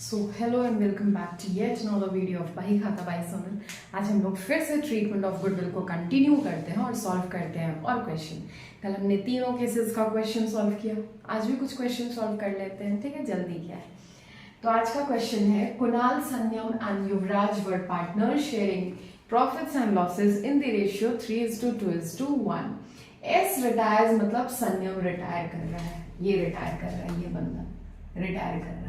So hello and welcome back to yet another video of Bahi Khata by Sonal. आज हम लोग फिर से ट्रीटमेंट ऑफ गुडविल को कंटिन्यू करते हैं और सॉल्व करते हैं और क्वेश्चन। कल हमने तीनों केसेस का क्वेश्चन सॉल्व किया, आज भी कुछ क्वेश्चन सॉल्व कर लेते हैं। ठीक है, जल्दी क्या है। तो आज का क्वेश्चन है कुणाल, संयम and Yuvraj were partner sharing profits and losses in the ratio 3:2:1। S retires मतलब संयम रिटायर कर रहा है, ये रिटायर कर रहा है, ये बंदा रिटायर कर रहा है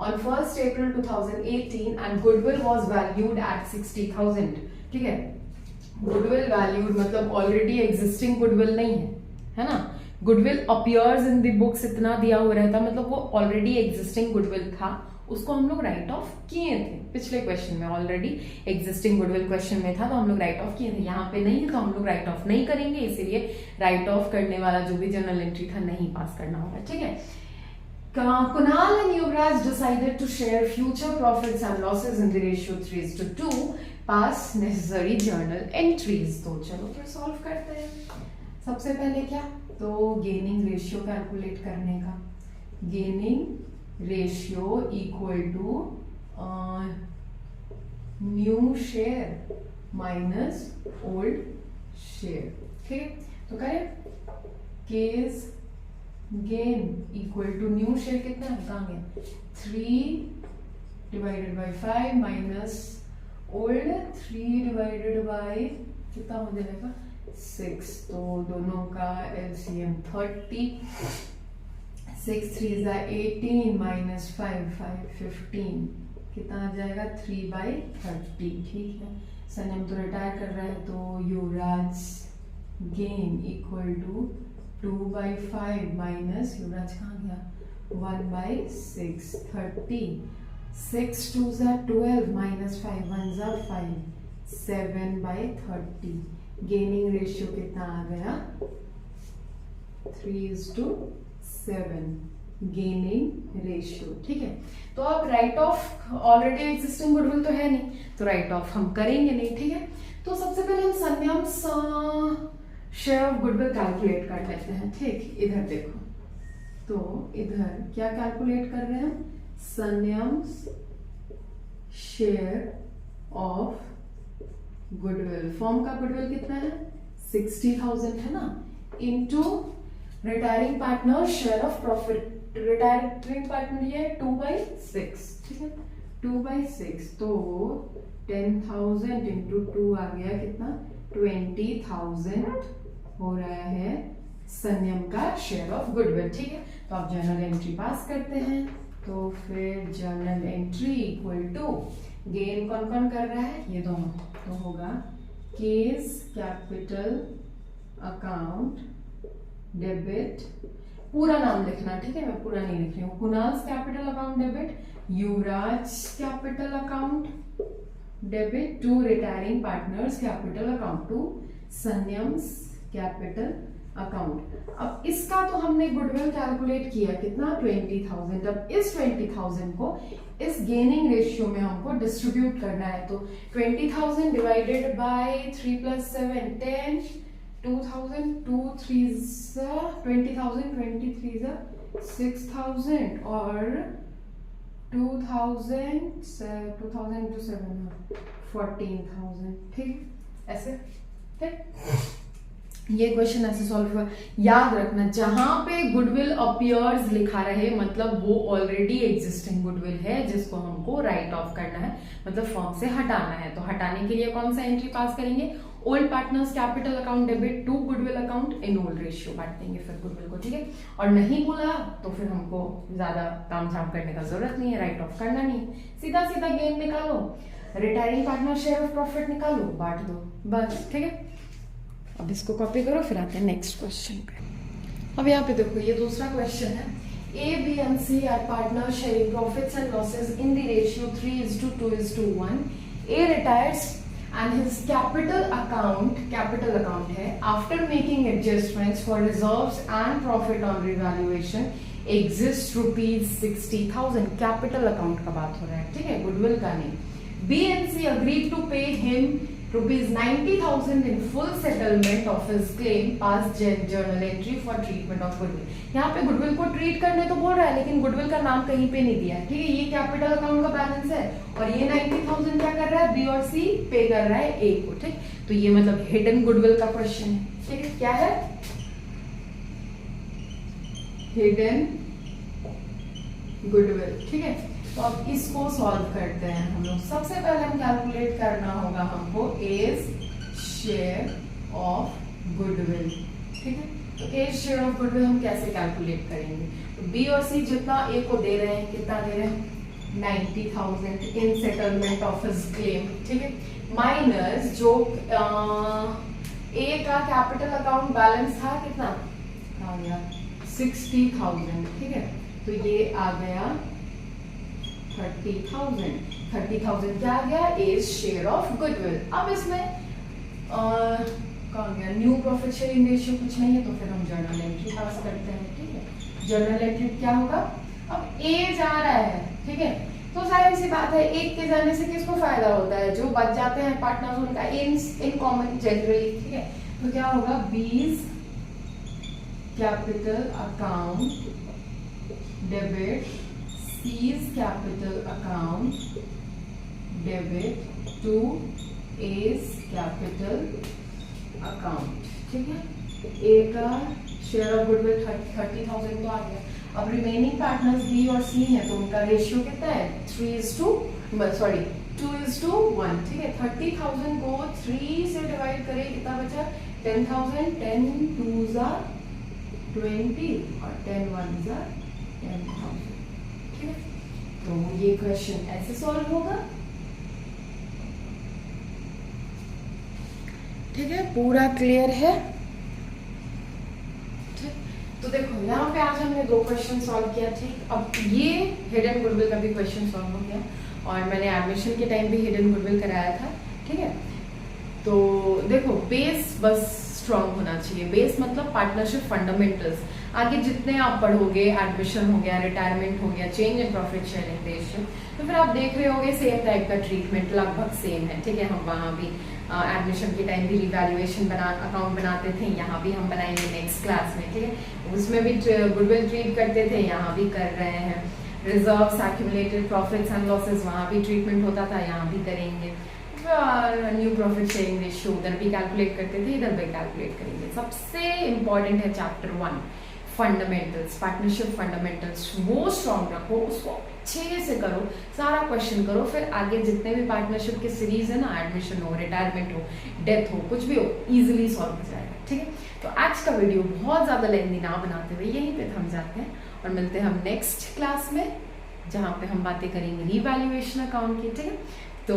on 1st April 2018 and goodwill was valued at 60,000। ठीक है, goodwill valued मतलब already existing goodwill नहीं है ना। goodwill appears in the books इतना दिया हुआ रहता, मतलब वो already existing goodwill था, उसको हम लोग राइट ऑफ किए थे पिछले क्वेश्चन में। ऑलरेडी एग्जिस्टिंग गुडविल क्वेश्चन में था तो हम लोग राइट ऑफ किए थे, यहाँ पे नहीं है तो हम लोग राइट ऑफ नहीं करेंगे, इसीलिए राइट ऑफ करने वाला जो भी जर्नल एंट्री था नहीं पास करना होगा। ठीक है, Kunal and Yuvraj decided to share future profits and losses in the ratio 3:2, pass necessary journal entries। तो चलो फिर सॉल्व करते हैं। सबसे पहले क्या, तो गेनिंग रेशियो कैलकुलेट करने का। Gaining ratio equal to new share minus old share. ठीक है, तो करें case gain equal to new share कितना है, कहाँ गया, 3/5 माइनस ओल्ड 3/, कितना हो जाएगा 6। तो दोनों का एलसीएम 30, 6 3 18 माइनस 5 15, कितना आ जाएगा 3/30। ठीक है, संयम तो रिटायर कर रहा है तो युवराज गेन इक्वल टू 2/5 माइनस युवराज कहाँ गया 1/6, 30, 6 2 12 माइनस 5 1 5, 7/30। गेनिंग रेशियो कितना आ गया 3:7 गेनिंग रेशियो। ठीक है, तो अब right of already existing goodwill तो है नहीं, तो राइट ऑफ हम करेंगे नहीं। ठीक है, तो सबसे पहले हम संयम शेयर ऑफ गुडविल कैलकुलेट कर लेते हैं। ठीक, इधर देखो, तो इधर क्या कैलकुलेट कर रहे हैं, संयम शेयर ऑफ गुडविल। फॉर्म का गुडविल कितना है 60,000 है ना, into retiring partner share of profit. Retiring partner ये 2/6। ठीक है, 2/6 तो 10,000 इंटू 2 आ गया कितना 20,000 हो रहा है संयम का शेयर ऑफ गुडविल। ठीक है, तो आप जर्नल एंट्री पास करते हैं। तो फिर journal entry equal to gain कौन कौन कर रहा है, ये दोनों, तो होगा केस कैपिटल अकाउंट डेबिट, पूरा नाम लिखना। ठीक है, मैं पूरा नहीं लिख रही हूँ। Kunal's capital account debit, Yuvraj capital account debit to retiring partners capital account to Sanyam's capital account. अब इसका तो हमने गुडविल कैलकुलेट किया कितना 20,000। अब इस 20,000 को इस गेनिंग रेशियो में हमको डिस्ट्रीब्यूट करना है, तो 20,000 डिवाइडेड बाय 3 + 7 10, 2,000 2 3 20,000 23 6,000 और 2,000 to 7 14,000। ठीक, ऐसे। ठीक, ये क्वेश्चन ऐसे सॉल्व हुआ। याद रखना, जहां पे गुडविल अपीयर्स लिखा रहे मतलब वो ऑलरेडी एग्जिस्टिंग गुडविल है जिसको हमको राइट ऑफ करना है, मतलब फॉर्म से हटाना है। तो हटाने के लिए कौन सा एंट्री पास करेंगे, old partners capital account debit to goodwill account in old ratio बांट देंगे फिर गुडविल को। ठीक है, और नहीं बोला तो फिर हमको ज्यादा काम झाम करने का जरूरत नहीं है, राइट ऑफ करना नहीं है, सीधा सीधा गेन निकालो, retiring partner share of profit निकालो, बांट दो, बस। ठीक है, अब इसको कॉपी करो, फिर आते हैं नेक्स्ट क्वेश्चन पे। अब यहाँ पे देखो, ये दूसरा क्वेश्चन है। A, B and C are partners sharing profits and losses in the ratio 3:2:1। A retires and his capital account है, after making adjustments for reserves and profit on revaluation exists ₹60,000। Capital account का बात हो रहा है, ठीक है, goodwill का नहीं। B and C agreed to pay him ₹90,000 in full settlement of his claim past journal entry for treatment of goodwill। यहाँ पे गुडविल को ट्रीट करने तो बोल रहा है, लेकिन गुडविल का नाम कहीं पे नहीं दिया है, ठीक है। ये कैपिटल अकाउंट का बैलेंस है और ये 90,000 क्या कर रहा है, बी और सी पे कर रहा है ए को, ठीक। तो ये मतलब हिडन गुडविल का क्वेश्चन है, ठीक है। क्या है, हिडन गुडविल, ठीक है। तो अब इसको सॉल्व करते हैं हम लोग। सबसे पहले हम कैलकुलेट करना होगा हमको एज शेयर ऑफ गुडविल, ठीक है। तो एज शेयर ऑफ गुडविल हम कैसे कैलकुलेट करेंगे, तो बी और सी जितना ए को दे रहे हैं, कितना दे रहे हैं, 90,000 इन सेटलमेंट ऑफ हिज क्लेम, ठीक है, माइनस जो ए का कैपिटल अकाउंट बैलेंस था, कितना आ गया 60,000, ठीक है। तो ये आ गया 30,000 क्या आ गया, एज शेयर ऑफ गुडविल। अब इसमें कौन गया, न्यू प्रॉफिट शेयरिंग रेशियो कुछ नहीं है, तो फिर हम जर्नल एंट्री पास करते हैं, ठीक है। जर्नल एंट्री क्या होगा, अब ए जा रहा है, ठीक है। तो जाहिर सी बात है, एक के जाने से किसको फायदा होता है, जो बच जाते हैं पार्टनर्स उनका इन कॉमन जनरली, ठीक है। तो क्या होगा, बीज capital account debit C's capital account debit to A's capital account, ठीक है। A का शेयर ऑफ गुडविल 30,000 तो आ गया। अब रिमेनिंग पार्टनर्स B और C हैं, तो उनका रेशियो कितना है, 2:1, ठीक है। 30,000 को 3 से डिवाइड करें, कितना बचा, 10,000, 10 2s are 20 और 10 1s are 10,000, ठीक है। तो ये क्वेश्चन ऐसे सॉल्व होगा, ठीक है। पूरा क्लियर है, ठीक। तो देखो यहाँ पे आज हमने 2 क्वेश्चन सॉल्व किया, ठीक। अब ये हिडन गुडविल का भी क्वेश्चन सॉल्व हो गया और मैंने एडमिशन के टाइम भी हिडन गुडविल कराया था, ठीक है। तो देखो बेस बस स्ट्रॉन्ग होना चाहिए। बेस मतलब पार्टनरशिप फंडामेंटल्स। आगे जितने आप पढ़ोगे, एडमिशन हो गया, रिटायरमेंट हो गया, change in profit sharing ratio, तो फिर आप देख रहे होगे सेम टाइप का ट्रीटमेंट लगभग सेम है, ठीक है। हम वहाँ भी एडमिशन के टाइम भी रिवैल्यूएशन अकाउंट बनाते थे, यहाँ भी हम बनाएंगे नेक्स्ट क्लास में, ठीक है। उसमें भी गुडविल ट्रीट करते थे, यहाँ भी कर रहे हैं। Reserves, accumulated profits and losses, वहाँ भी ट्रीटमेंट होता था, यहाँ भी करेंगे। न्यू प्रॉफिट शेयरिंग रेशियो उधर भी कैलकुलेट करते थे, इधर भी कैलकुलेट करेंगे। सबसे इंपॉर्टेंट है चैप्टर 1 फंडामेंटल्स, पार्टनरशिप फंडामेंटल्स, वो स्ट्रॉन्ग रखो, उसको अच्छे से करो, सारा क्वेश्चन करो, फिर आगे जितने भी पार्टनरशिप के सीरीज है ना, एडमिशन हो, रिटायरमेंट हो, डेथ हो, कुछ भी हो, इजीली सॉल्व हो जाएगा, ठीक है। तो आज का वीडियो बहुत ज्यादा लेंथी ना बनाते हुए यहीं पे थम जाते हैं और मिलते हैं हम नेक्स्ट क्लास में, जहाँ पे हम बातें करेंगे रिवैल्यूएशन अकाउंट की, ठीक है। तो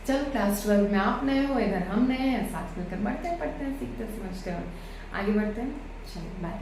चलो क्लास 12 में आप नए हो, इधर हम नए हैं, साथ मिलकर बढ़ते हैं, पढ़ते हैं, सीखते हैं, समझते हैं, आगे बढ़ते हैं। चलो बाय।